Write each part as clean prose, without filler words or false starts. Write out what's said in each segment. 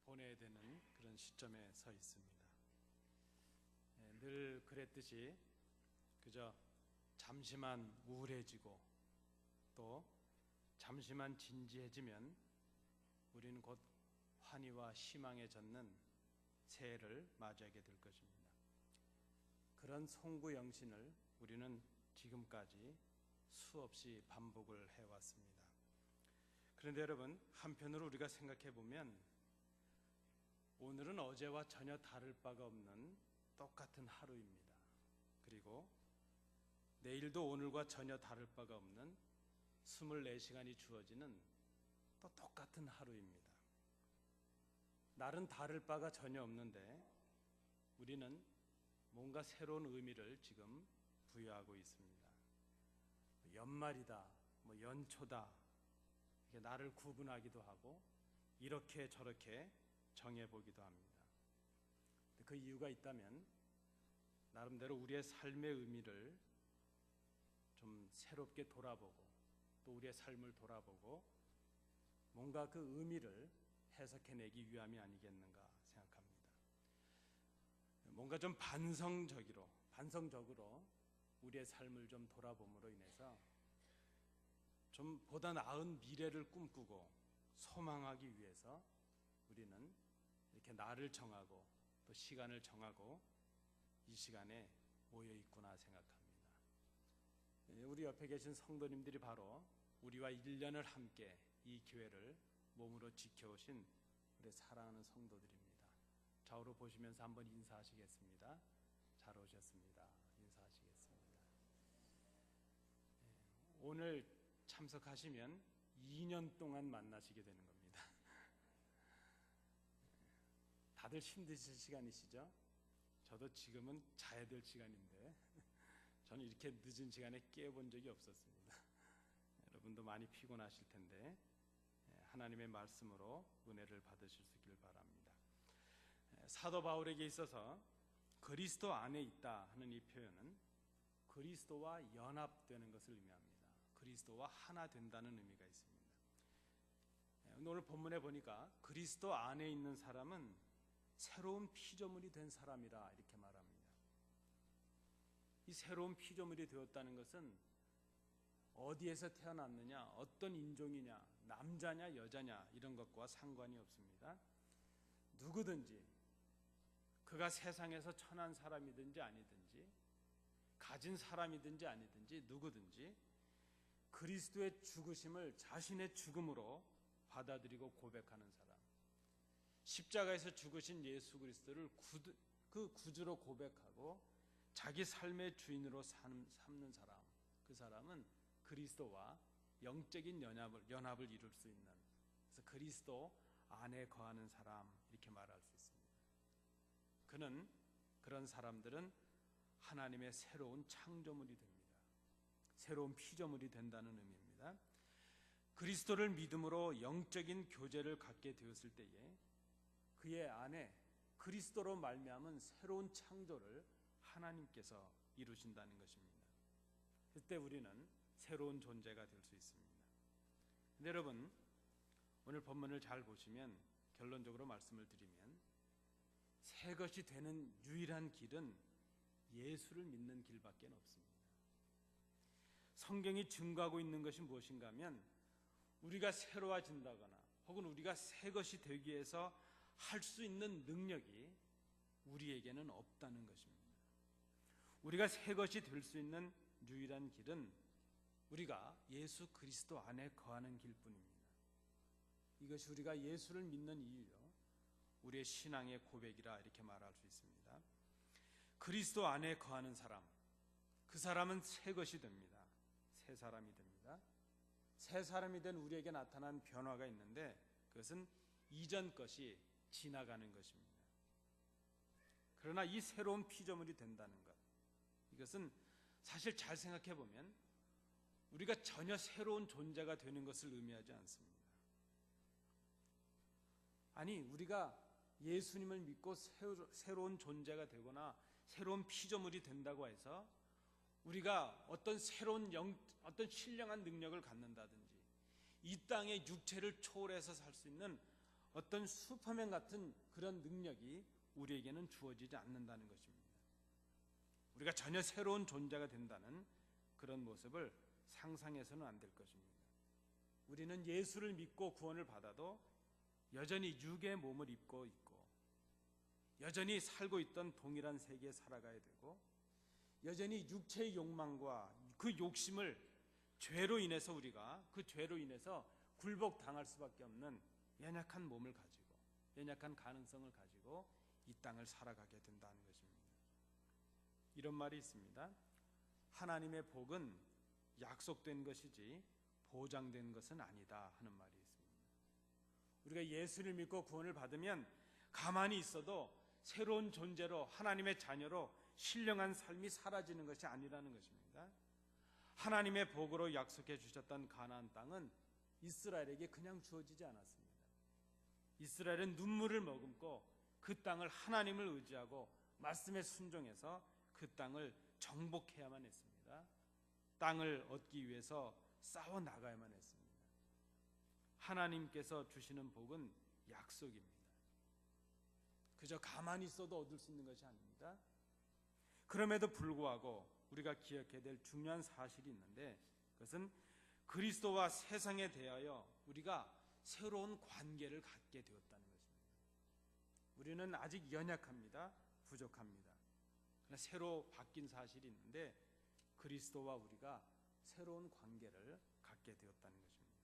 보내야 되는 그런 시점에 서 있습니다. 늘 그랬듯이 그저 잠시만 우울해지고 또 잠시만 진지해지면 우리는 곧 환희와 희망에 젖는 새해를 맞이하게 될 것입니다. 그런 송구영신을 우리는 지금까지 수없이 반복을 해왔습니다. 그런데 여러분, 한편으로 우리가 생각해 보면 오늘은 어제와 전혀 다를 바가 없는 똑같은 하루입니다. 그리고 내일도 오늘과 전혀 다를 바가 없는 24시간이 주어지는 또 똑같은 하루입니다. 날은 다를 바가 전혀 없는데 우리는 뭔가 새로운 의미를 지금 부여하고 있습니다. 연말이다, 연초다, 이렇게 나를 구분하기도 하고 이렇게 저렇게 정해보기도 합니다. 그 이유가 있다면 나름대로 우리의 삶의 의미를 좀 새롭게 돌아보고 또 우리의 삶을 돌아보고 뭔가 그 의미를 해석해내기 위함이 아니겠는가 생각합니다. 뭔가 좀 반성적으로 우리의 삶을 좀 돌아봄으로 인해서 좀 보다 나은 미래를 꿈꾸고 소망하기 위해서 우리는 이렇게 날을 정하고 또 시간을 정하고 이 시간에 모여 있구나 생각합니다. 우리 옆에 계신 성도님들이 바로 우리와 1년을 함께 이 교회를 몸으로 지켜오신 우리 사랑하는 성도들입니다. 좌우로 보시면서 한번 인사하시겠습니다. 잘 오셨습니다. 인사하시겠습니다. 오늘 참석하시면 2년 동안 만나시게 되는 겁니다. 다들 힘드실 시간이시죠? 저도 지금은 자야 될 시간인데 저는 이렇게 늦은 시간에 깨어본 적이 없었습니다. 여러분도 많이 피곤하실 텐데 하나님의 말씀으로 은혜를 받으실 수 있길 바랍니다. 사도 바울에게 있어서 그리스도 안에 있다 하는 이 표현은 그리스도와 연합되는 것을 의미합니다. 그리스도와 하나 된다는 의미가 있습니다. 오늘 본문에 보니까 그리스도 안에 있는 사람은 새로운 피조물이 된 사람이라 이렇게 말합니다. 이 새로운 피조물이 되었다는 것은 어디에서 태어났느냐, 어떤 인종이냐, 남자냐 여자냐 이런 것과 상관이 없습니다. 누구든지 그가 세상에서 천한 사람이든지 아니든지 가진 사람이든지 아니든지 누구든지 그리스도의 죽으심을 자신의 죽음으로 받아들이고 고백하는 사람, 십자가에서 죽으신 예수 그리스도를 그 구주로 고백하고 자기 삶의 주인으로 삼는 사람, 그 사람은 그리스도와 영적인 연합을 이룰 수 있는, 그래서 그리스도 안에 거하는 사람 이렇게 말할 수 있습니다. 그런 사람들은 하나님의 새로운 창조물이 됩니다. 새로운 피조물이 된다는 의미입니다. 그리스도를 믿음으로 영적인 교제를 갖게 되었을 때에 그의 안에 그리스도로 말미암은 새로운 창조를 하나님께서 이루신다는 것입니다. 그때 우리는 새로운 존재가 될 수 있습니다. 근데 여러분, 오늘 본문을 잘 보시면 결론적으로 말씀을 드리면 새 것이 되는 유일한 길은 예수를 믿는 길밖에 없습니다. 성경이 증거하고 있는 것이 무엇인가 하면 우리가 새로워진다거나 혹은 우리가 새 것이 되기 위해서 할 수 있는 능력이 우리에게는 없다는 것입니다. 우리가 새 것이 될 수 있는 유일한 길은 우리가 예수 그리스도 안에 거하는 길뿐입니다. 이것이 우리가 예수를 믿는 이유요, 우리의 신앙의 고백이라 이렇게 말할 수 있습니다. 그리스도 안에 거하는 사람, 그 사람은 새 것이 됩니다. 새 사람이 됩니다. 새 사람이 된 우리에게 나타난 변화가 있는데 그것은 이전 것이 지나가는 것입니다. 그러나 이 새로운 피조물이 된다는 것, 이것은 사실 잘 생각해 보면 우리가 전혀 새로운 존재가 되는 것을 의미하지 않습니다. 아니, 우리가 예수님을 믿고 새로운 존재가 되거나 새로운 피조물이 된다고 해서 우리가 어떤 새로운 어떤 신령한 능력을 갖는다든지 이 땅의 육체를 초월해서 살 수 있는 어떤 슈퍼맨 같은 그런 능력이 우리에게는 주어지지 않는다는 것입니다. 우리가 전혀 새로운 존재가 된다는 그런 모습을 상상해서는 안 될 것입니다. 우리는 예수를 믿고 구원을 받아도 여전히 육의 몸을 입고 있고, 여전히 살고 있던 동일한 세계에 살아가야 되고, 여전히 육체의 욕망과 그 욕심을 죄로 인해서 우리가 그 죄로 인해서 굴복당할 수밖에 없는 연약한 몸을 가지고, 연약한 가능성을 가지고 이 땅을 살아가게 된다는 것입니다. 이런 말이 있습니다. 하나님의 복은 약속된 것이지 보장된 것은 아니다 하는 말이 있습니다. 우리가 예수를 믿고 구원을 받으면 가만히 있어도 새로운 존재로, 하나님의 자녀로 신령한 삶이 사라지는 것이 아니라는 것입니다. 하나님의 복으로 약속해 주셨던 가나안 땅은 이스라엘에게 그냥 주어지지 않았습니다. 이스라엘은 눈물을 머금고 그 땅을 하나님을 의지하고 말씀에 순종해서 그 땅을 정복해야만 했습니다. 땅을 얻기 위해서 싸워 나가야만 했습니다. 하나님께서 주시는 복은 약속입니다. 그저 가만히 있어도 얻을 수 있는 것이 아닙니다. 그럼에도 불구하고 우리가 기억해야 될 중요한 사실이 있는데, 그것은 그리스도와 세상에 대하여 우리가 새로운 관계를 갖게 되었다는 것입니다. 우리는 아직 연약합니다. 부족합니다. 그러나 새로 바뀐 사실이 있는데, 그리스도와 우리가 새로운 관계를 갖게 되었다는 것입니다.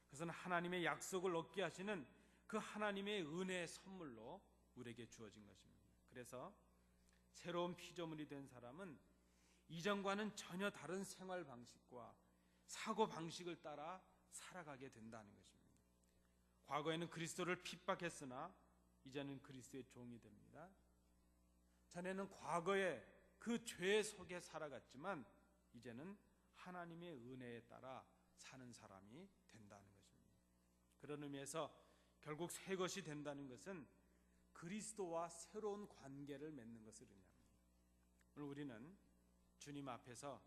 그것은 하나님의 약속을 얻게 하시는 그 하나님의 은혜의 선물로 우리에게 주어진 것입니다. 그래서 새로운 피조물이 된 사람은 이전과는 전혀 다른 생활 방식과 사고 방식을 따라 살아가게 된다는 것입니다. 과거에는 그리스도를 핍박했으나 이제는 그리스도의 종이 됩니다. 전에는 과거에 그 죄 속에 살아갔지만 이제는 하나님의 은혜에 따라 사는 사람이 된다는 것입니다. 그런 의미에서 결국 새 것이 된다는 것은 그리스도와 새로운 관계를 맺는 것을 의미합니다. 오늘 우리는 주님 앞에서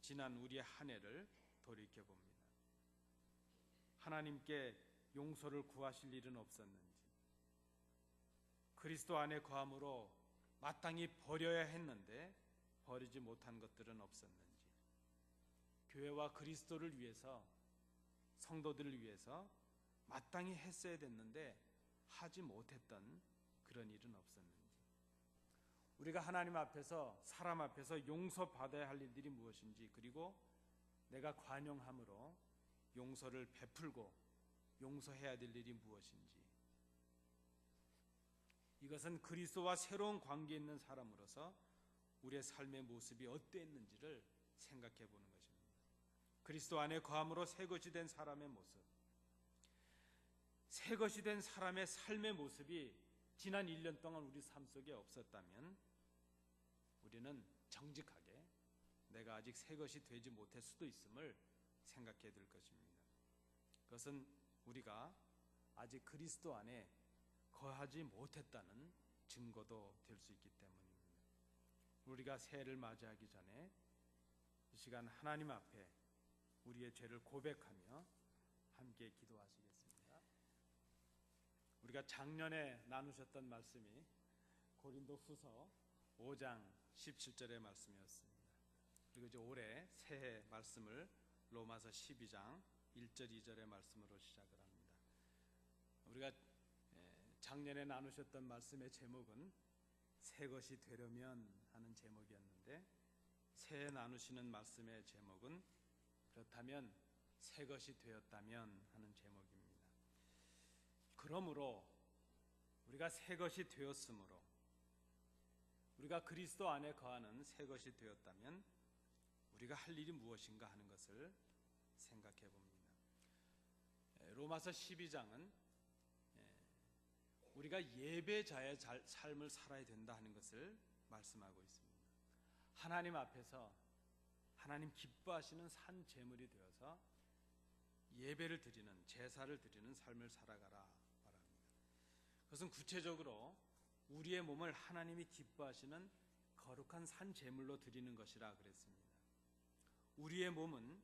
지난 우리의 한 해를 돌이켜봅니다. 하나님께 용서를 구하실 일은 없었는지, 그리스도 안에 거함으로 마땅히 버려야 했는데 버리지 못한 것들은 없었는지, 교회와 그리스도를 위해서, 성도들을 위해서 마땅히 했어야 됐는데 하지 못했던 그런 일은 없었는지, 우리가 하나님 앞에서, 사람 앞에서 용서받아야 할 일들이 무엇인지, 그리고 내가 관용함으로 용서를 베풀고 용서해야 될 일이 무엇인지, 이것은 그리스도와 새로운 관계에 있는 사람으로서 우리의 삶의 모습이 어땠는지를 생각해 보는 것입니다. 그리스도 안에 거함으로 새 것이 된 사람의 모습, 새 것이 된 사람의 삶의 모습이 지난 1년 동안 우리 삶 속에 없었다면 우리는 정직하게 내가 아직 새 것이 되지 못할 수도 있음을 생각해야 될 것입니다. 그것은 우리가 아직 그리스도 안에 거하지 못했다는 증거도 될 수 있기 때문입니다. 우리가 새해를 맞이하기 전에 이 시간 하나님 앞에 우리의 죄를 고백하며 함께 기도하시겠습니다. 우리가 작년에 나누셨던 말씀이 고린도후서 5장 17절의 말씀이었습니다. 그리고 이제 올해 새해 말씀을 로마서 12장 1절 2절의 말씀으로 시작을 합니다. 우리가 작년에 나누셨던 말씀의 제목은 새 것이 되려면 하는 제목이었는데, 새해 나누시는 말씀의 제목은 그렇다면 새 것이 되었다면 하는 제목입니다. 그러므로 우리가 새 것이 되었으므로, 우리가 그리스도 안에 거하는 새 것이 되었다면 우리가 할 일이 무엇인가 하는 것을 생각해 봅니다. 로마서 12장은 우리가 예배자의 삶을 살아야 된다 하는 것을 말씀하고 있습니다. 하나님 앞에서 하나님 기뻐하시는 산 제물이 되어서 예배를 드리는, 제사를 드리는 삶을 살아가라 말합니다. 그것은 구체적으로 우리의 몸을 하나님이 기뻐하시는 거룩한 산 제물로 드리는 것이라 그랬습니다. 우리의 몸은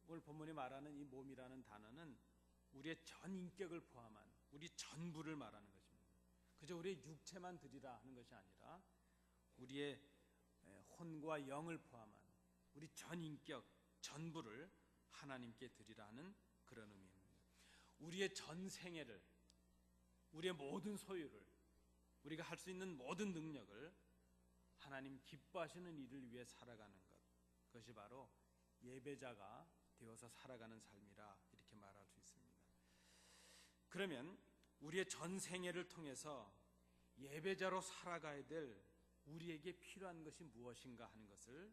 오늘 본문이 말하는 이 몸이라는 단어는 우리의 전 인격을 포함한 우리 전부를 말하는 것입니다. 그저 우리의 육체만 드리라 하는 것이 아니라 우리의 혼과 영을 포함한 우리 전 인격 전부를 하나님께 드리라 하는 그런 의미입니다. 우리의 전 생애를, 우리의 모든 소유를, 우리가 할 수 있는 모든 능력을 하나님 기뻐하시는 일을 위해 살아가는 것, 그것이 바로 예배자가 되어서 살아가는 삶이라 이렇게 말할 수 있습니다. 그러면 우리의 전 생애를 통해서 예배자로 살아가야 될 우리에게 필요한 것이 무엇인가 하는 것을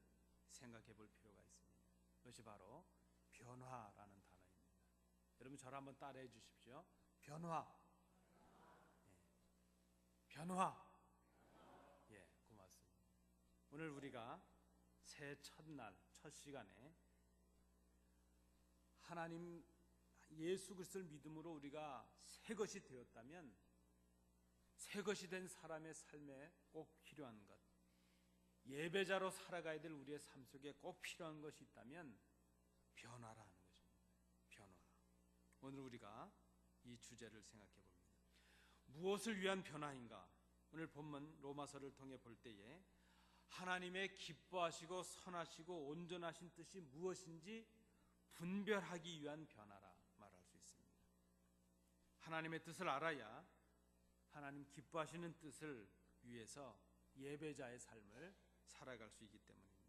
생각해 볼 필요가 있습니다. 그것이 바로 변화라는 단어입니다. 여러분 저를 한번 따라해 주십시오. 변화. 변화. 예, 고맙습니다. 오늘 우리가 새해 첫날, 첫 시간에 하나님 예수 그리스도를 믿음으로 우리가 새 것이 되었다면, 새 것이 된 사람의 삶에 꼭 필요한 것, 예배자로 살아가야 될 우리의 삶 속에 꼭 필요한 것이 있다면 변화라는 것입니다. 변화. 오늘 우리가 이 주제를 생각해 봅니다. 무엇을 위한 변화인가? 오늘 본문 로마서를 통해 볼 때에 하나님의 기뻐하시고 선하시고 온전하신 뜻이 무엇인지 분별하기 위한 변화라 말할 수 있습니다. 하나님의 뜻을 알아야 하나님 기뻐하시는 뜻을 위해서 예배자의 삶을 살아갈 수 있기 때문입니다.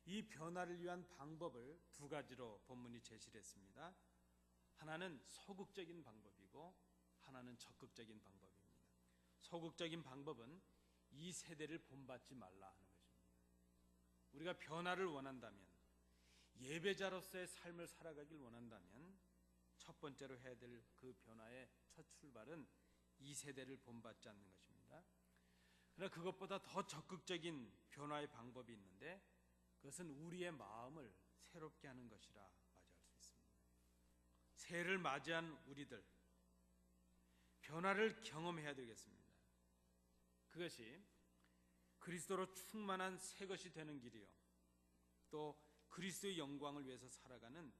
이 변화를 위한 방법을 두 가지로 본문이 제시를 했습니다. 하나는 소극적인 방법이고 하나는 적극적인 방법입니다. 소극적인 방법은 이 세대를 본받지 말라 하는 것입니다. 우리가 변화를 원한다면, 예배자로서의 삶을 살아가길 원한다면 첫 번째로 해야 될 그 변화의 첫 출발은 이 세대를 본받지 않는 것입니다. 그러나 그것보다 더 적극적인 변화의 방법이 있는데 그것은 우리의 마음을 새롭게 하는 것이라 맞이할 수 있습니다. 새해를 맞이한 우리들, 변화를 경험해야 되겠습니다. 그것이 그리스도로 충만한 새 것이 되는 길이요, 또 그리스도의 영광을 위해서 살아가는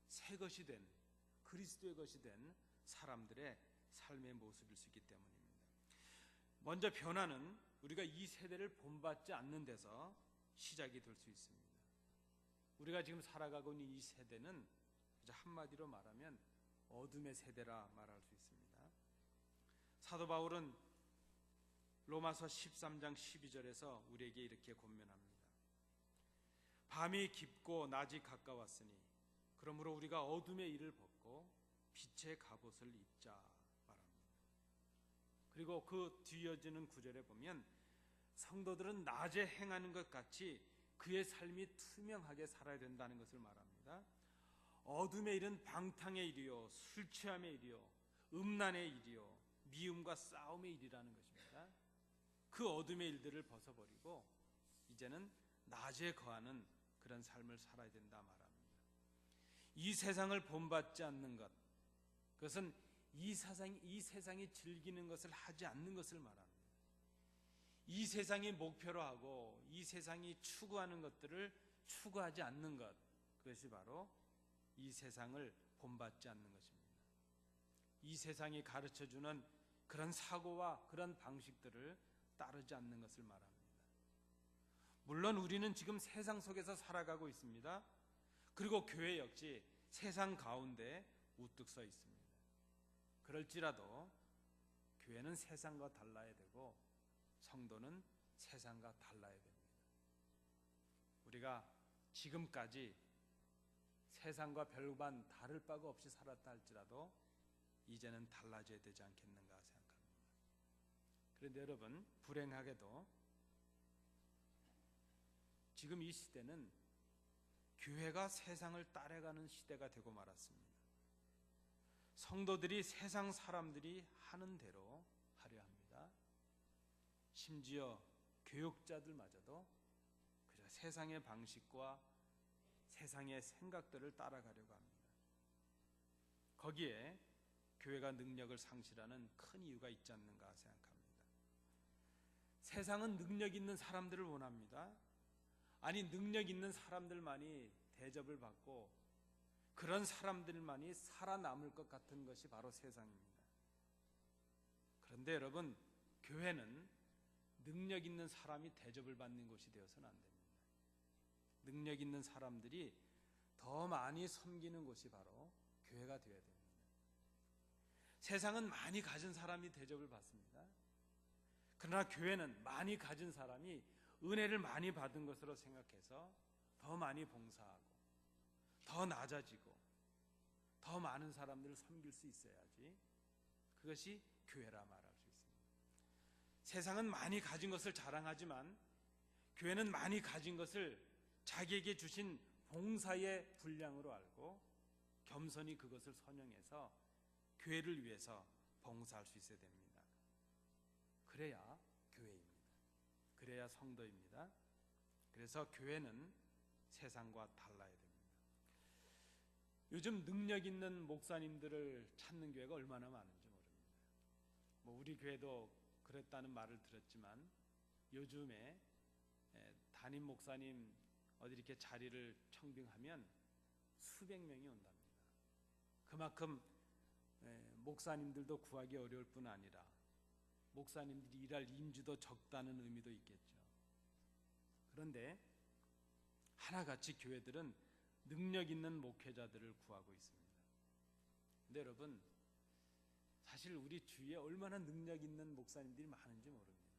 새 것이 된, 그리스도의 것이 된 사람들의 삶의 모습일 수 있기 때문입니다. 먼저 변화는 우리가 이 세대를 본받지 않는 데서 시작이 될 수 있습니다. 우리가 지금 살아가고 있는 이 세대는 한마디로 말하면 어둠의 세대라 말할 수 있습니다. 사도 바울은 로마서 13장 12절에서 우리에게 이렇게 권면합니다. 밤이 깊고 낮이 가까웠으니 그러므로 우리가 어둠의 일을 벗고 빛의 갑옷을 입자 말합니다. 그리고 그 뒤이어지는 구절에 보면 성도들은 낮에 행하는 것 같이 그의 삶이 투명하게 살아야 된다는 것을 말합니다. 어둠의 일은 방탕의 일이요, 술 취함의 일이요, 음란의 일이요, 미움과 싸움의 일이라는 것입니다. 그 어둠의 일들을 벗어버리고 이제는 낮에 거하는 그런 삶을 살아야 된다 말합니다. 이 세상을 본받지 않는 것, 그것은 이 세상이 즐기는 것을 하지 않는 것을 말합니다. 이 세상이 목표로 하고 이 세상이 추구하는 것들을 추구하지 않는 것, 그것이 바로 이 세상을 본받지 않는 것입니다. 이 세상이 가르쳐주는 그런 사고와 그런 방식들을 따르지 않는 것을 말합니다. 물론 우리는 지금 세상 속에서 살아가고 있습니다. 그리고 교회 역시 세상 가운데 우뚝 서 있습니다. 그럴지라도 교회는 세상과 달라야 되고 성도는 세상과 달라야 됩니다. 우리가 지금까지 세상과 별반 다를 바가 없이 살았다 할지라도 이제는 달라져야 되지 않겠는가 생각합니다. 그런데 여러분, 불행하게도 지금 이 시대는 교회가 세상을 따라가는 시대가 되고 말았습니다. 성도들이 세상 사람들이 하는 대로 하려 합니다. 심지어 교육자들마저도 그저 세상의 방식과 세상의 생각들을 따라가려고 합니다. 거기에 교회가 능력을 상실하는 큰 이유가 있지 않는가 생각합니다. 세상은 능력 있는 사람들을 원합니다. 아니, 능력 있는 사람들만이 대접을 받고 그런 사람들만이 살아남을 것 같은 것이 바로 세상입니다. 그런데 여러분, 교회는 능력 있는 사람이 대접을 받는 곳이 되어서는 안 됩니다. 능력 있는 사람들이 더 많이 섬기는 곳이 바로 교회가 되어야 됩니다. 세상은 많이 가진 사람이 대접을 받습니다. 그러나 교회는 많이 가진 사람이 은혜를 많이 받은 것으로 생각해서 더 많이 봉사하고 더 낮아지고 더 많은 사람들을 섬길 수 있어야지 그것이 교회라 말할 수 있습니다. 세상은 많이 가진 것을 자랑하지만 교회는 많이 가진 것을 자기에게 주신 봉사의 분량으로 알고 겸손히 그것을 선용해서 교회를 위해서 봉사할 수 있어야 됩니다. 그래야 교회입니다. 그래야 성도입니다. 그래서 교회는 세상과 달라야 됩니다. 요즘 능력 있는 목사님들을 찾는 교회가 얼마나 많은지 모릅니다. 우리 교회도 그랬다는 말을 들었지만 요즘에 담임 목사님 어디 이렇게 자리를 청빙하면 수백 명이 온답니다. 그만큼 목사님들도 구하기 어려울 뿐 아니라 목사님들이 일할 인주도 적다는 의미도 있겠죠. 그런데 하나같이 교회들은 능력 있는 목회자들을 구하고 있습니다. 근데 여러분, 사실 우리 주위에 얼마나 능력 있는 목사님들이 많은지 모릅니다.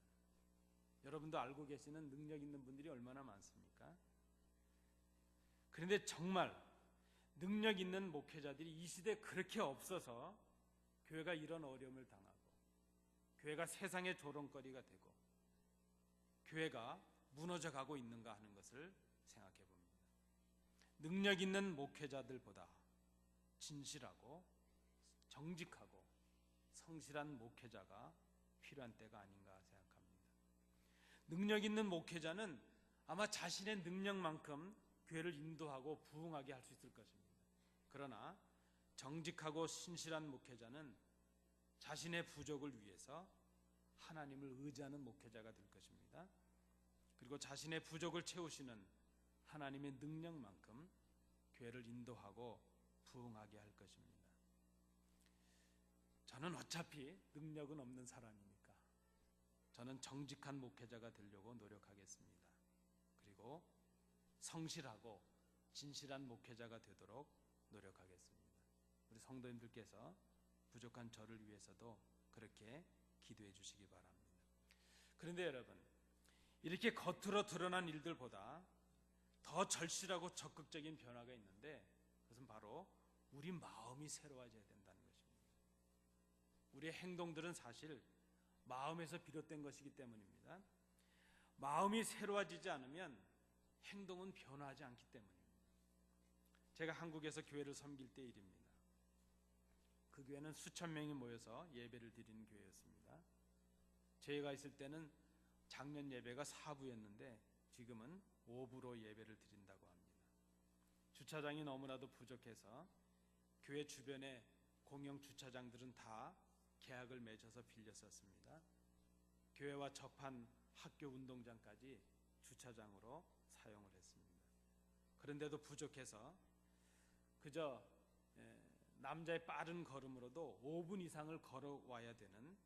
여러분도 알고 계시는 능력 있는 분들이 얼마나 많습니까? 그런데 정말 능력 있는 목회자들이 이 시대에 그렇게 없어서 교회가 이런 어려움을 당하고 교회가 세상의 조롱거리가 되고 교회가 무너져 가고 있는가 하는 것을 생각해 봅니다. 능력 있는 목회자들보다 진실하고 정직하고 성실한 목회자가 필요한 때가 아닌가 생각합니다. 능력 있는 목회자는 아마 자신의 능력만큼 교회를 인도하고 부흥하게 할 수 있을 것입니다. 그러나 정직하고 신실한 목회자는 자신의 부족을 위해서 하나님을 의지하는 목회자가 될 것입니다. 그리고 자신의 부족을 채우시는 하나님의 능력만큼 교회를 인도하고 부흥하게 할 것입니다. 저는 어차피 능력은 없는 사람이니까 저는 정직한 목회자가 되려고 노력하겠습니다. 그리고 성실하고 진실한 목회자가 되도록 노력하겠습니다. 우리 성도님들께서 부족한 저를 위해서도 그렇게 기도해 주시기 바랍니다. 그런데 여러분, 이렇게 겉으로 드러난 일들보다 더 절실하고 적극적인 변화가 있는데 그것은 바로 우리 마음이 새로워져야 된다는 것입니다. 우리의 행동들은 사실 마음에서 비롯된 것이기 때문입니다. 마음이 새로워지지 않으면 행동은 변화하지 않기 때문입니다. 제가 한국에서 교회를 섬길 때 일입니다. 그 교회는 수천 명이 모여서 예배를 드리는 교회였습니다. 저희가 있을 때는 작년 예배가 4부였는데 지금은 5부로 예배를 드린다고 합니다. 주차장이 너무나도 부족해서 교회 주변의 공영 주차장들은 다 계약을 맺어서 빌렸었습니다. 교회와 접한 학교 운동장까지 주차장으로 사용을 했습니다. 그런데도 부족해서 그저 남자의 빠른 걸음으로도 5분 이상을 걸어와야 되는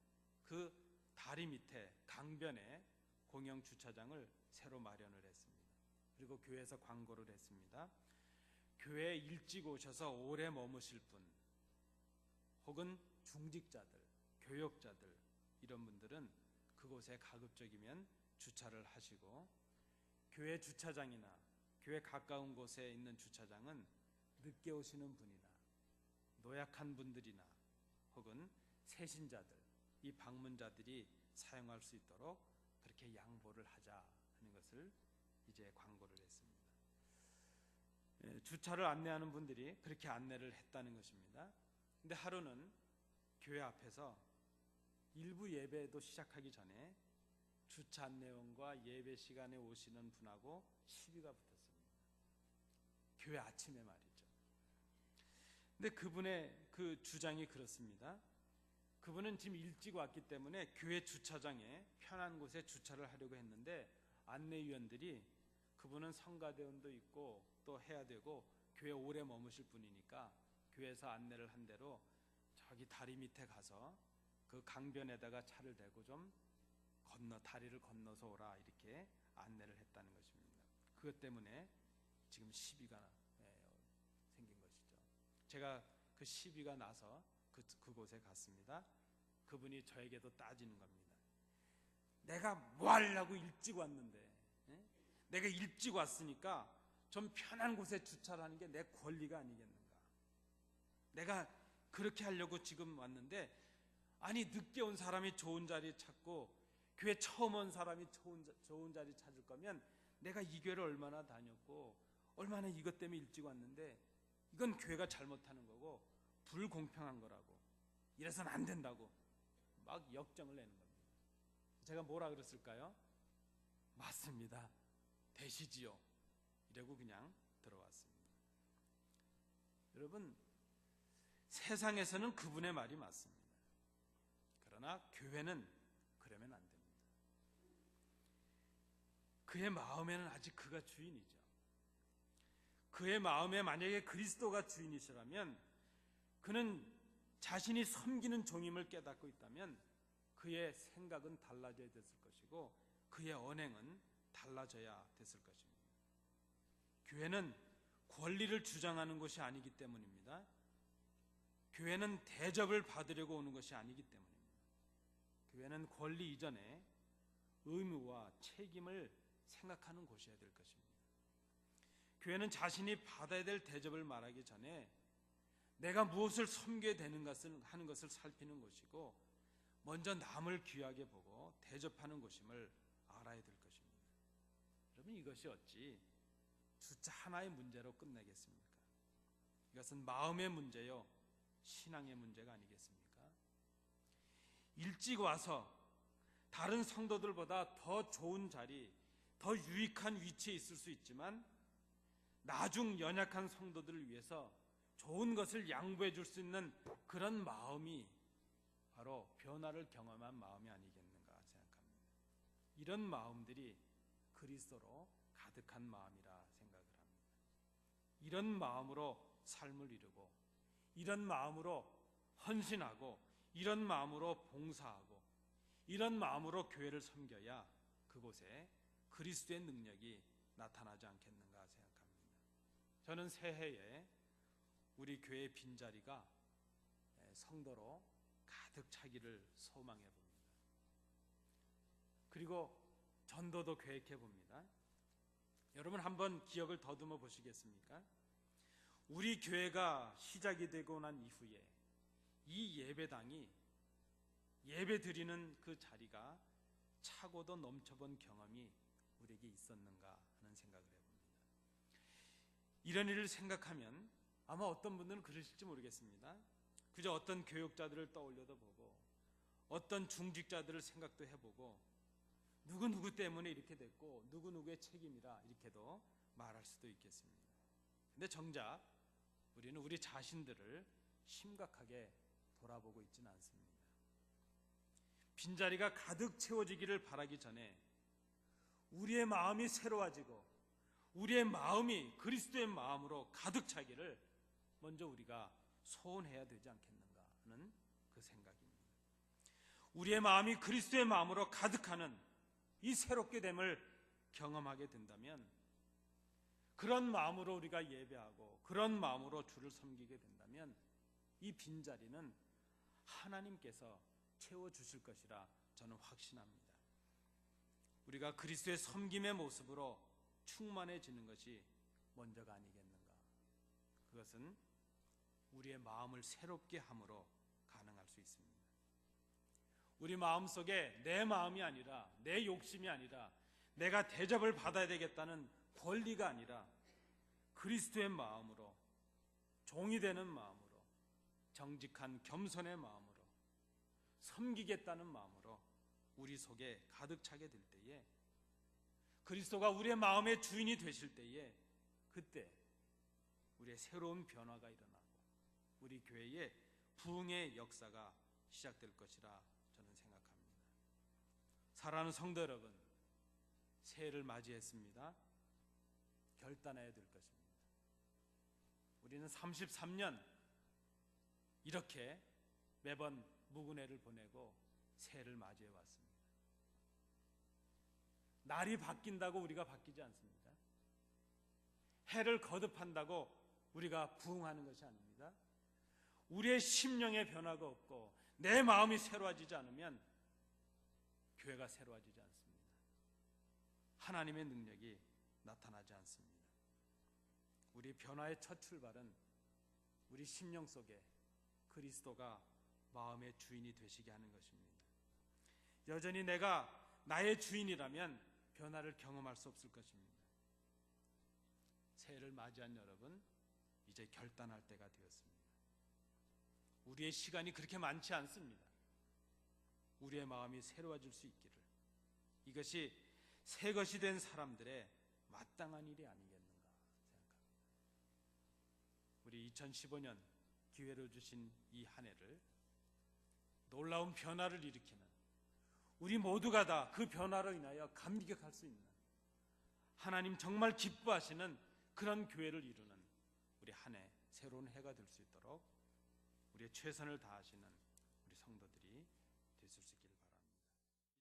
그 다리 밑에 강변에 공영 주차장을 새로 마련을 했습니다. 그리고 교회에서 광고를 했습니다. 교회에 일찍 오셔서 오래 머무실 분 혹은 중직자들, 교역자들 이런 분들은 그곳에 가급적이면 주차를 하시고 교회 주차장이나 교회 가까운 곳에 있는 주차장은 늦게 오시는 분이나 노약한 분들이나 혹은 새신자들, 이 방문자들이 사용할 수 있도록 그렇게 양보를 하자 하는 것을 이제 광고를 했습니다. 주차를 안내하는 분들이 그렇게 안내를 했다는 것입니다. 근데 하루는 교회 앞에서 일부 예배도 시작하기 전에 주차 안내원과 예배 시간에 오시는 분하고 시비가 붙었습니다. 교회 아침에 말이죠. 근데 그분의 그 주장이 그렇습니다. 그분은 지금 일찍 왔기 때문에 교회 주차장에 편한 곳에 주차를 하려고 했는데 안내위원들이 그분은 성가대원도 있고 또 해야 되고 교회 오래 머무실 분이니까 교회에서 안내를 한 대로 저기 다리 밑에 가서 그 강변에다가 차를 대고 좀 다리를 건너서 오라, 이렇게 안내를 했다는 것입니다. 그것 때문에 지금 시비가 생긴 것이죠. 제가 그 시비가 나서 그곳에 갔습니다. 그분이 저에게도 따지는 겁니다. 내가 뭐 하려고 일찍 왔는데, 내가 일찍 왔으니까 좀 편한 곳에 주차를 하는 게 내 권리가 아니겠는가. 내가 그렇게 하려고 지금 왔는데, 아니 늦게 온 사람이 좋은 자리 찾고 교회 처음 온 사람이 좋은 자리 찾을 거면 내가 이 교회를 얼마나 다녔고 얼마나 이것 때문에 일찍 왔는데, 이건 교회가 잘못하는 거고 불공평한 거라고, 이래서는 안 된다고 막 역정을 내는 겁니다. 제가 뭐라 그랬을까요? 맞습니다, 되시지요, 이러고 그냥 들어왔습니다. 여러분, 세상에서는 그분의 말이 맞습니다. 그러나 교회는 그러면 안 됩니다. 그의 마음에는 아직 그가 주인이죠. 그의 마음에 만약에 그리스도가 주인이시라면, 그는 자신이 섬기는 종임을 깨닫고 있다면 그의 생각은 달라져야 됐을 것이고 그의 언행은 달라져야 됐을 것입니다. 교회는 권리를 주장하는 것이 아니기 때문입니다. 교회는 대접을 받으려고 오는 것이 아니기 때문입니다. 교회는 권리 이전에 의무와 책임을 생각하는 곳이어야 될 것입니다. 교회는 자신이 받아야 될 대접을 말하기 전에 내가 무엇을 섬겨야 되는 것을 하는 것을 살피는 것이고, 먼저 남을 귀하게 보고 대접하는 것임을 알아야 될 것입니다. 여러분, 이것이 어찌 숫자 하나의 문제로 끝내겠습니까? 이것은 마음의 문제요, 신앙의 문제가 아니겠습니까? 일찍 와서 다른 성도들보다 더 좋은 자리, 더 유익한 위치에 있을 수 있지만 나중 연약한 성도들을 위해서 좋은 것을 양보해 줄 수 있는 그런 마음이 바로 변화를 경험한 마음이 아니겠는가 생각합니다. 이런 마음들이 그리스도로 가득한 마음이라 생각을 합니다. 이런 마음으로 삶을 이루고, 이런 마음으로 헌신하고, 이런 마음으로 봉사하고, 이런 마음으로 교회를 섬겨야 그곳에 그리스도의 능력이 나타나지 않겠는가 생각합니다. 저는 새해에 우리 교회의 빈자리가 성도로 가득 차기를 소망해 봅니다. 그리고 전도도 계획해 봅니다. 여러분, 한번 기억을 더듬어 보시겠습니까? 우리 교회가 시작이 되고 난 이후에 이 예배당이 예배 드리는 그 자리가 차고도 넘쳐본 경험이 우리에게 있었는가 하는 생각을 해봅니다. 이런 일을 생각하면 아마 어떤 분들은 그러실지 모르겠습니다. 그저 어떤 교육자들을 떠올려도 보고, 어떤 중직자들을 생각도 해보고, 누구누구 때문에 이렇게 됐고 누구누구의 책임이라 이렇게도 말할 수도 있겠습니다. 근데 정작 우리는 우리 자신들을 심각하게 돌아보고 있지는 않습니다. 빈자리가 가득 채워지기를 바라기 전에 우리의 마음이 새로워지고 우리의 마음이 그리스도의 마음으로 가득 차기를 먼저 우리가 소원해야 되지 않겠는가 하는 그 생각입니다. 우리의 마음이 그리스도의 마음으로 가득하는 이 새롭게 됨을 경험하게 된다면, 그런 마음으로 우리가 예배하고 그런 마음으로 주를 섬기게 된다면 이 빈자리는 하나님께서 채워주실 것이라 저는 확신합니다. 우리가 그리스도의 섬김의 모습으로 충만해지는 것이 먼저가 아니겠는가. 그것은 우리의 마음을 새롭게 함으로 가능할 수 있습니다. 우리 마음속에 내 마음이 아니라, 내 욕심이 아니라, 내가 대접을 받아야 되겠다는 권리가 아니라 그리스도의 마음으로, 종이 되는 마음으로, 정직한 겸손의 마음으로, 섬기겠다는 마음으로 우리 속에 가득 차게 될 때에, 그리스도가 우리의 마음의 주인이 되실 때에, 그때 우리의 새로운 변화가 일어나고 우리 교회의 부흥의 역사가 시작될 것이라 저는 생각합니다. 사랑하는 성도 여러분, 새해를 맞이했습니다. 결단해야 될 것입니다. 우리는 33년 이렇게 매번 묵은 해를 보내고 새해를 맞이해 왔습니다. 날이 바뀐다고 우리가 바뀌지 않습니다. 해를 거듭한다고 우리가 부흥하는 것이 아닙니다. 우리의 심령의 변화가 없고 내 마음이 새로워지지 않으면 교회가 새로워지지 않습니다. 하나님의 능력이 나타나지 않습니다. 우리 변화의 첫 출발은 우리 심령 속에 그리스도가 마음의 주인이 되시게 하는 것입니다. 여전히 내가 나의 주인이라면 변화를 경험할 수 없을 것입니다. 새해를 맞이한 여러분, 이제 결단할 때가 되었습니다. 우리의 시간이 그렇게 많지 않습니다. 우리의 마음이 새로워질 수 있기를, 이것이 새 것이 된 사람들의 마땅한 일이 아니겠는가 생각합니다. 우리 2015년 기회를 주신 이 한 해를 놀라운 변화를 일으키는, 우리 모두가 다 그 변화로 인하여 감격할 수 있는, 하나님 정말 기뻐하시는 그런 교회를 이루는 우리 한 해, 새로운 해가 될 수 있도록 우리의 최선을 다하시는 우리 성도들이 될 수 있게